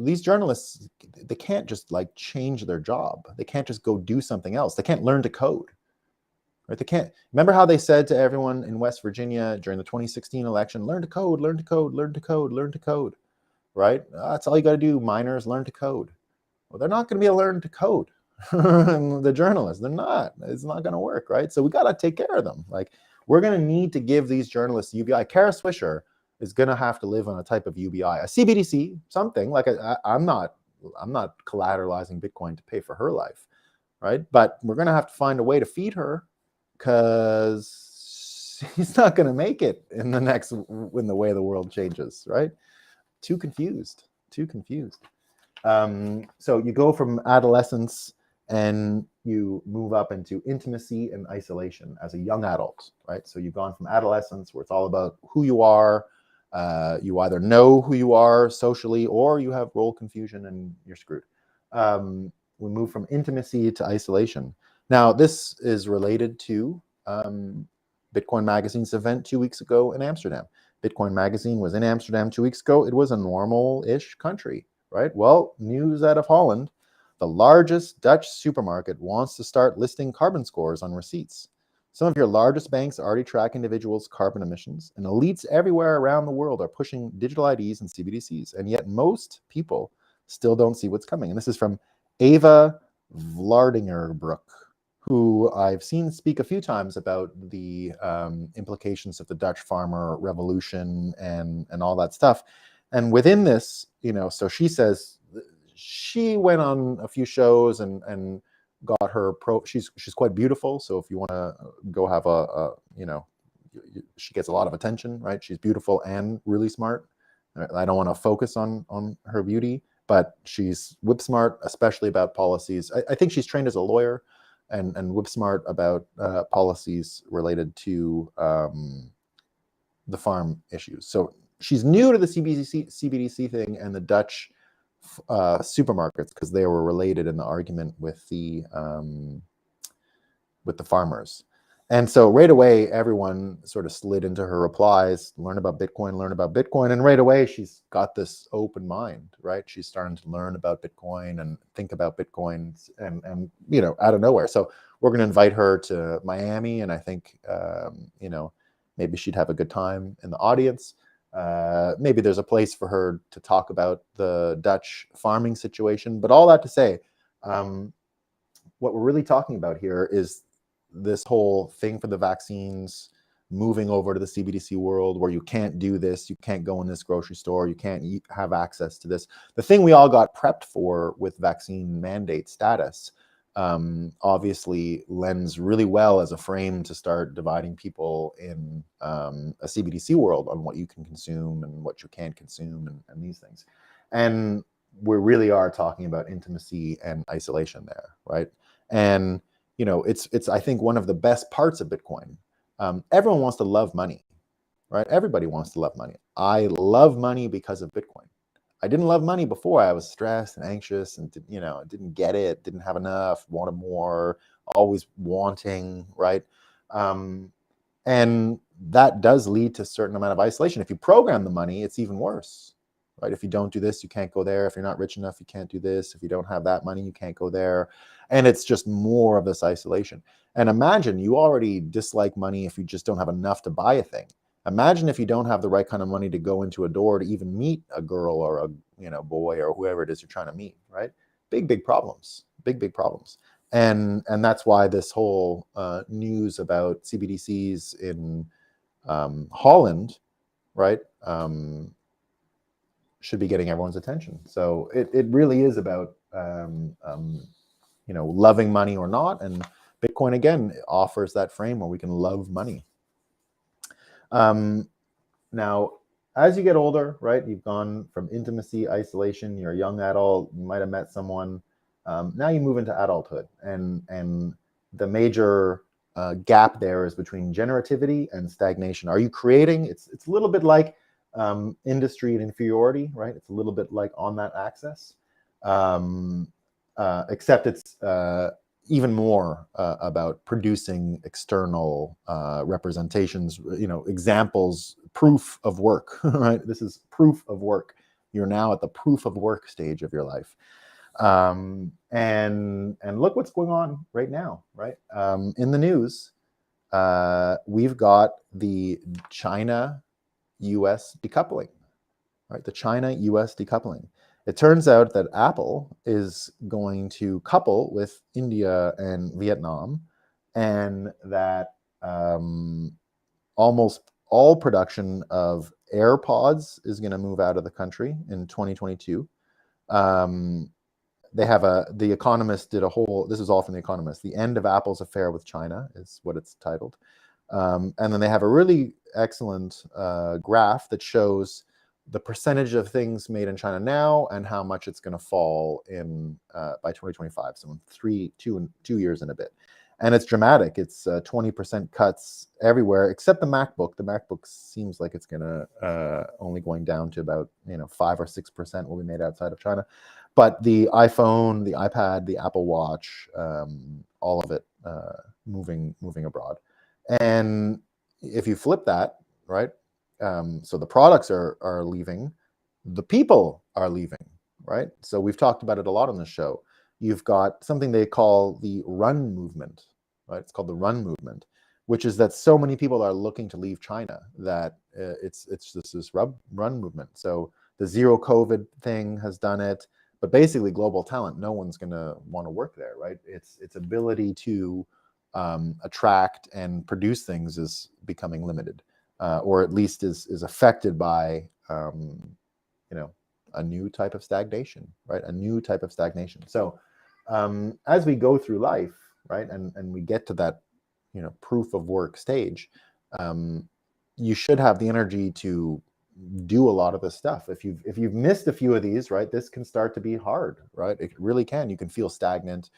these journalists, they can't just like change their job. They can't just go do something else. They can't learn to code. Right? They can't. Remember how they said to everyone in West Virginia during the 2016 election, learn to code, learn to code, learn to code, learn to code, right? That's all you got to do, minors, learn to code. Well, they're not going to be able to learn to code. The journalists, they're not. It's not going to work, right? So we got to take care of them. Like we're going to need to give these journalists UBI. Kara Swisher is going to have to live on a type of UBI, a CBDC, something like I'm not collateralizing Bitcoin to pay for her life, right? But we're going to have to find a way to feed her, because he's not going to make it in the way the world changes, right? Too confused. So you go from adolescence and you move up into intimacy and isolation as a young adult, right? So you've gone from adolescence, where it's all about who you are. You either know who you are socially, or you have role confusion and you're screwed. We move from intimacy to isolation. Now, this is related to Bitcoin Magazine's event 2 weeks ago in Amsterdam. Bitcoin Magazine was in Amsterdam 2 weeks ago. It was a normal-ish country, right? Well, news out of Holland, the largest Dutch supermarket wants to start listing carbon scores on receipts. Some of your largest banks already track individuals' carbon emissions, and elites everywhere around the world are pushing digital IDs and CBDCs, and yet most people still don't see what's coming. And this is from Eva Vlardingerbroek, who I've seen speak a few times about the implications of the Dutch farmer revolution and all that stuff. And within this, so she says she went on a few shows and got her she's quite beautiful. So if you want to go have she gets a lot of attention, right? She's beautiful and really smart. I don't want to focus on her beauty, but she's whip smart, especially about policies. I think she's trained as a lawyer and whip smart about policies related to the farm issues. So she's new to the CBDC thing and the Dutch supermarkets because they were related in the argument with the farmers. And so right away, everyone sort of slid into her replies, learn about Bitcoin. And right away, she's got this open mind, right? She's starting to learn about Bitcoin and think about Bitcoin and out of nowhere. So we're going to invite her to Miami. And I think, maybe she'd have a good time in the audience. Maybe there's a place for her to talk about the Dutch farming situation. But all that to say, what we're really talking about here is this whole thing for the vaccines moving over to the CBDC world where you can't do this, you can't go in this grocery store, you can't have access to this. The thing we all got prepped for with vaccine mandate status obviously lends really well as a frame to start dividing people in a CBDC world on what you can consume and what you can't consume and these things. And we really are talking about intimacy and isolation there, right? And it's I think one of the best parts of Bitcoin. Everyone wants to love money, right? Everybody wants to love money. I love money because of Bitcoin. I didn't love money before. I was stressed and anxious and didn't get it, didn't have enough, wanted more, always wanting, right? And that does lead to a certain amount of isolation. If you program the money, it's even worse, right? If you don't do this, you can't go there. If you're not rich enough, you can't do this. If you don't have that money, you can't go there. And it's just more of this isolation. And imagine you already dislike money if you just don't have enough to buy a thing. Imagine if you don't have the right kind of money to go into a door to even meet a girl or a boy or whoever it is you're trying to meet, right? Big problems, big problems. And that's why this whole news about CBDCs in Holland, right, should be getting everyone's attention. So it really is about loving money or not, and Bitcoin again offers that frame where we can love money. Now, as you get older, right, you've gone from intimacy, isolation, you're a young adult, you might have met someone. Now you move into adulthood, and the major gap there is between generativity and stagnation. Are you creating? It's a little bit like industry and inferiority, right? It's a little bit like on that axis, except it's even more about producing external representations, examples, proof of work, right? This is proof of work. You're now at the proof of work stage of your life. And look what's going on right now, right? In the news, we've got the China-US decoupling, right? The China-US decoupling. It turns out that Apple is going to couple with India and Vietnam, and that almost all production of AirPods is going to move out of the country in 2022. They have The Economist did a whole, this is all from The Economist, The End of Apple's Affair with China is what it's titled. And then they have a really excellent graph that shows the percentage of things made in China now and how much it's going to fall in by 2025. So in 2 years and a bit. And it's dramatic. It's 20% cuts everywhere except the MacBook. The MacBook seems like it's going to only going down to about 5 or 6% will be made outside of China. But the iPhone, the iPad, the Apple Watch, all of it moving abroad. And if you flip that, right? So the products are leaving, the people are leaving, right? So we've talked about it a lot on the show. You've got something they call the run movement, right? It's called the run movement, which is that so many people are looking to leave China that it's this run movement. So the zero COVID thing has done it. But basically, global talent, no one's going to want to work there, right? Its ability to attract and produce things is becoming limited, or at least is affected by a new type of stagnation, right? A new type of stagnation. So as we go through life, right, and we get to that proof of work stage, you should have the energy to do a lot of this stuff. If you've missed a few of these, right, this can start to be hard, right? It really can. You can feel stagnant.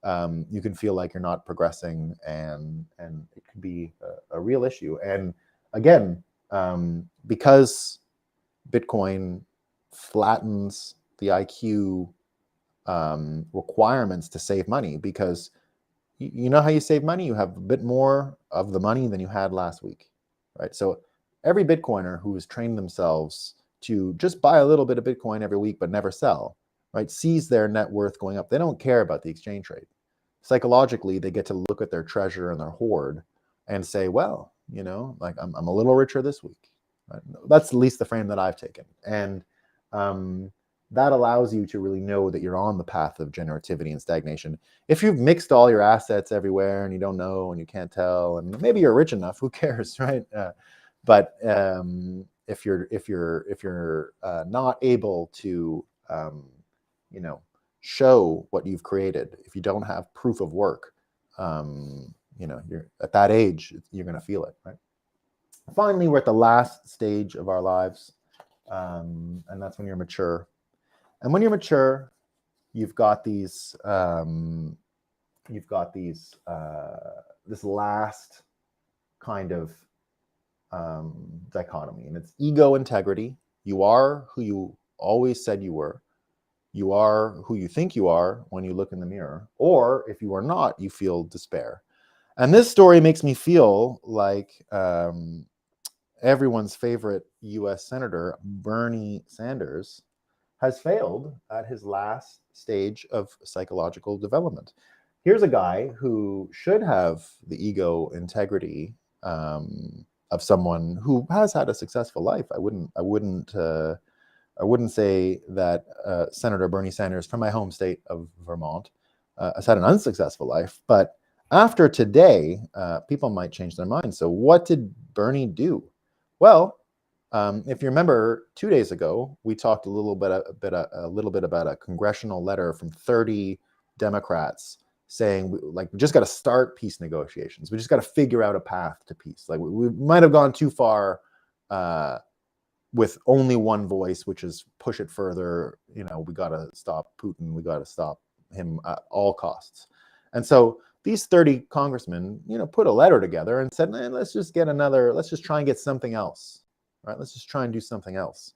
You can feel like you're not progressing, and it could be a real issue. And again, because Bitcoin flattens the IQ requirements to save money, because you know how you save money? You have a bit more of the money than you had last week, right? So every Bitcoiner who has trained themselves to just buy a little bit of Bitcoin every week but never sell, right, sees their net worth going up. They don't care about the exchange rate. Psychologically, they get to look at their treasure and their hoard and say, well, like I'm a little richer this week. Right? That's at least the frame that I've taken. And that allows you to really know that you're on the path of generativity and stagnation. If you've mixed all your assets everywhere and you don't know and you can't tell, and maybe you're rich enough, who cares, right? But if you're not able to show what you've created, if you don't have proof of work, you're at that age, you're going to feel it, right? Finally, we're at the last stage of our lives, and that's when you're mature. And when you're mature, you've got these this last kind of dichotomy, and it's ego integrity. You are who you always said you were. You are who you think you are when you look in the mirror, or if you are not, you feel despair. And this story makes me feel like everyone's favorite US Senator, Bernie Sanders, has failed at his last stage of psychological development. Here's a guy who should have the ego integrity of someone who has had a successful life. I wouldn't say that Senator Bernie Sanders from my home state of Vermont has had an unsuccessful life, but after today, people might change their minds. So what did Bernie do? Well, if you remember, 2 days ago, we talked a little bit about a congressional letter from 30 Democrats saying, we just got to start peace negotiations. We just got to figure out a path to peace. Like we might have gone too far with only one voice, which is push it further. We got to stop Putin. We got to stop him at all costs. And so these 30 congressmen, put a letter together and said, let's just try and get something else. Right, let's just try and do something else.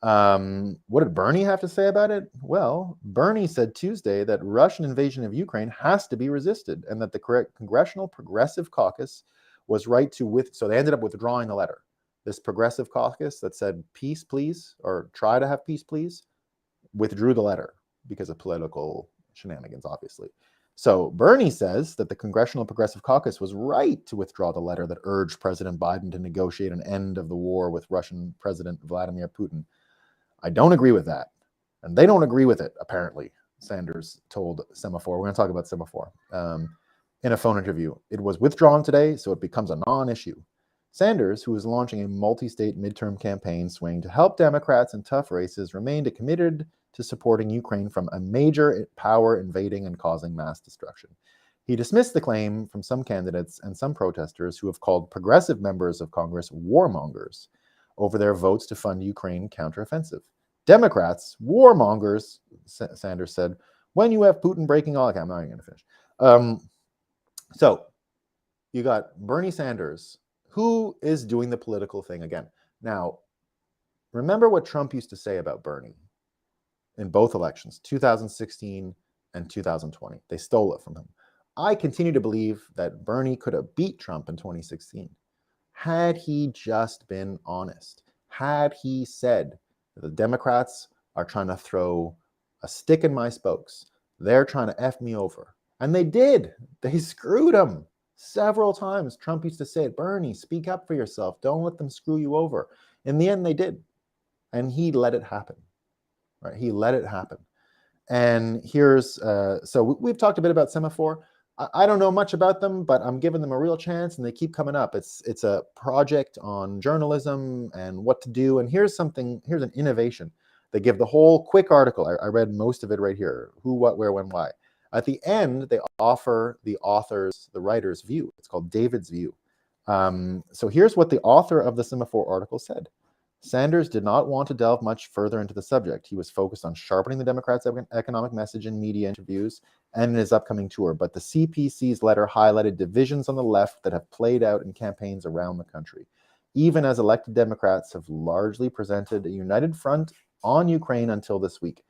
What did Bernie have to say about it? Well, Bernie said Tuesday that Russian invasion of Ukraine has to be resisted, and that the Congressional Progressive Caucus was right to so they ended up withdrawing the letter. This Progressive Caucus that said peace, please, or try to have peace, please, withdrew the letter because of political shenanigans, obviously. So Bernie says that the Congressional Progressive Caucus was right to withdraw the letter that urged President Biden to negotiate an end of the war with Russian President Vladimir Putin. I don't agree with that. And they don't agree with it, apparently, Sanders told Semaphore. We're going to talk about Semaphore in a phone interview. It was withdrawn today, so it becomes a non-issue. Sanders, who is launching a multi-state midterm campaign swing to help Democrats in tough races, remained committed to supporting Ukraine from a major power invading and causing mass destruction. He dismissed the claim from some candidates and some protesters who have called progressive members of Congress warmongers over their votes to fund Ukraine counteroffensive. Democrats, warmongers, Sanders said, when you have Putin breaking all... Okay, I'm not even going to finish. So you got Bernie Sanders, who is doing the political thing again. Now, remember what Trump used to say about Bernie in both elections, 2016 and 2020. They stole it from him. I continue to believe that Bernie could have beat Trump in 2016 had he just been honest, had he said that the Democrats are trying to throw a stick in my spokes. They're trying to F me over. And they did. They screwed him several times. Trump used to say it, Bernie, speak up for yourself. Don't let them screw you over. In the end, they did. And he let it happen. Right? He let it happen. And here's, so we've talked a bit about Semaphore. I don't know much about them, but I'm giving them a real chance, and they keep coming up. It's a project on journalism and what to do. And here's an innovation. They give the whole quick article. I read most of it right here. Who, what, where, when, why. At the end, they offer the writer's view. It's called David's view. So here's what the author of the Semaphore article said. Sanders did not want to delve much further into the subject. He was focused on sharpening the Democrats' economic message in media interviews and in his upcoming tour. But the CPC's letter highlighted divisions on the left that have played out in campaigns around the country, even as elected Democrats have largely presented a united front on Ukraine until this week.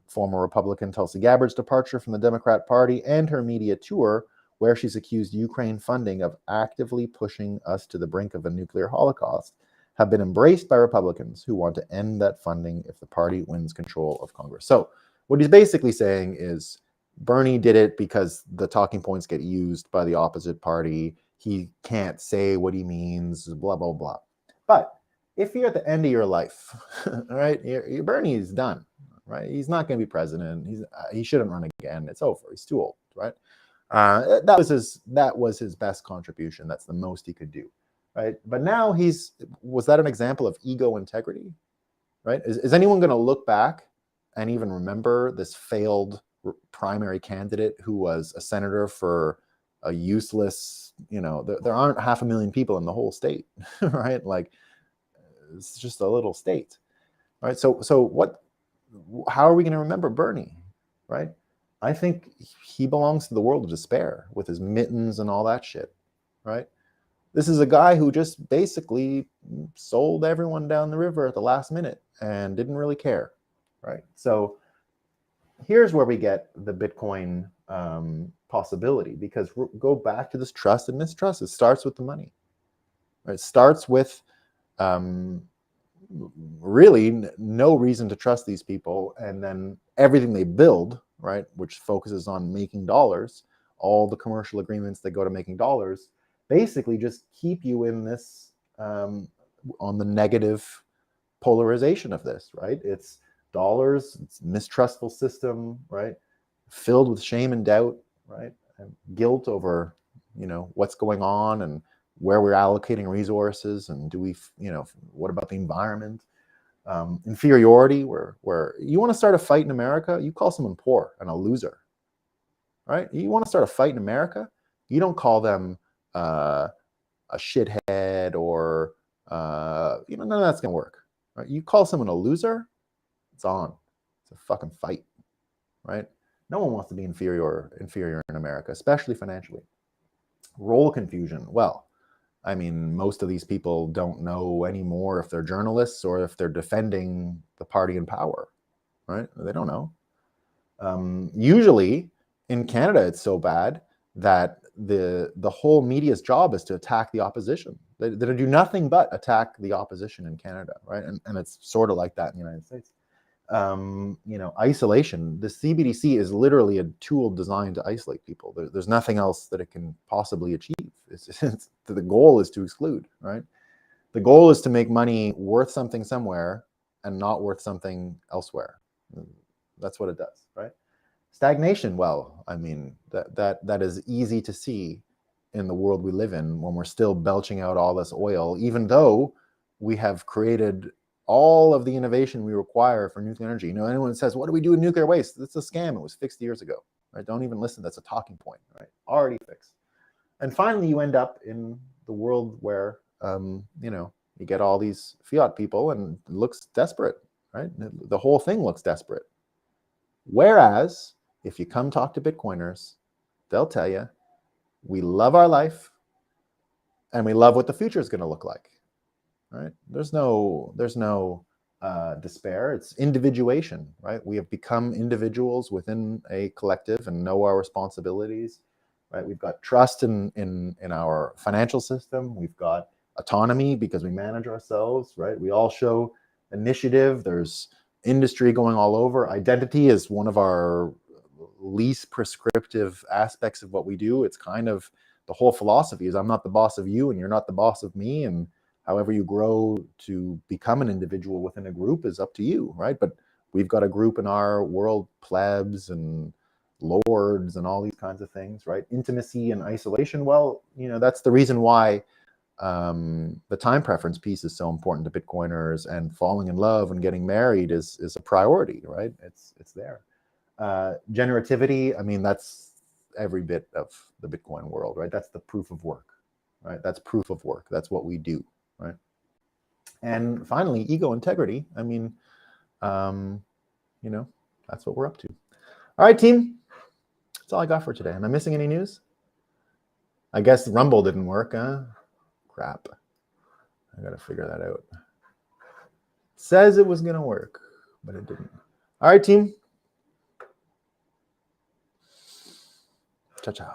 Former Republican Tulsi Gabbard's departure from the Democrat Party and her media tour, where she's accused Ukraine funding of actively pushing us to the brink of a nuclear holocaust, have been embraced by Republicans who want to end that funding if the party wins control of Congress. So what he's basically saying is Bernie did it because the talking points get used by the opposite party. He can't say what he means, blah, blah, blah. But if you're at the end of your life, all right, Bernie's done, right? He's not going to be president. He shouldn't run again. It's over. He's too old, right? That was his best contribution. That's the most he could do. Right, but now was that an example of ego integrity? Right, is anyone going to look back and even remember this failed primary candidate who was a senator for a useless, there aren't 500,000 people in the whole state, right? Like, it's just a little state, right? So how are we going to remember Bernie, right? I think he belongs to the world of despair with his mittens and all that shit, right? This is a guy who just basically sold everyone down the river at the last minute and didn't really care, right? So here's where we get the Bitcoin possibility, because go back to this trust and mistrust. It starts with the money, right? It starts with really no reason to trust these people, and then everything they build, right, which focuses on making dollars, all the commercial agreements that go to making dollars, basically just keep you in this on the negative polarization of this, right? It's dollars, it's mistrustful system, right? Filled with shame and doubt, right? And guilt over, what's going on and where we're allocating resources, and do we, what about the environment? Inferiority, where you want to start a fight in America, you call someone poor and a loser, right? You want to start a fight in America, you don't call them a shithead or none of that's gonna work, right? You call someone a loser, it's on. It's a fucking fight, right? No one wants to be inferior in America, especially financially. Role confusion. Well, I mean, most of these people don't know anymore if they're journalists or if they're defending the party in power, right? They don't know. Usually in Canada, it's so bad that the whole media's job is to attack the opposition. They do nothing but attack the opposition in Canada, right? And it's sort of like that in the United States. Isolation. The CBDC is literally a tool designed to isolate people. There's nothing else that it can possibly achieve. The goal is to exclude, right? The goal is to make money worth something somewhere and not worth something elsewhere. That's what it does, right? Stagnation, well, I mean, that is easy to see in the world we live in when we're still belching out all this oil, even though we have created all of the innovation we require for nuclear energy. Anyone that says, what do we do with nuclear waste? That's a scam. It was fixed years ago, right? Don't even listen. That's a talking point, right? Already fixed. And finally, you end up in the world where, you get all these fiat people and it looks desperate, right? The whole thing looks desperate. Whereas, if you come talk to Bitcoiners, they'll tell you, we love our life and we love what the future is going to look like, right? There's no despair. It's individuation, right? We have become individuals within a collective and know our responsibilities, right? We've got trust in our financial system. We've got autonomy because we manage ourselves, right? We all show initiative. There's industry going all over. Identity is one of our least prescriptive aspects of what we do. It's kind of the whole philosophy is I'm not the boss of you and you're not the boss of me, and however you grow to become an individual within a group is up to you, right? But we've got a group in our world, plebs and lords and all these kinds of things, right? Intimacy and isolation. Well, you know, that's the reason why the time preference piece is so important to Bitcoiners, and falling in love and getting married is a priority, right? It's there. Generativity, I mean, that's every bit of the Bitcoin world, right? That's the proof of work, right? That's proof of work. That's what we do, right? And finally, ego integrity. I mean, you know, that's what we're up to. All right, team. That's all I got for today. Am I missing any news? I guess Rumble didn't work, huh? Crap. I got to figure that out. Says it was going to work, but it didn't. All right, team. Ciao, ciao.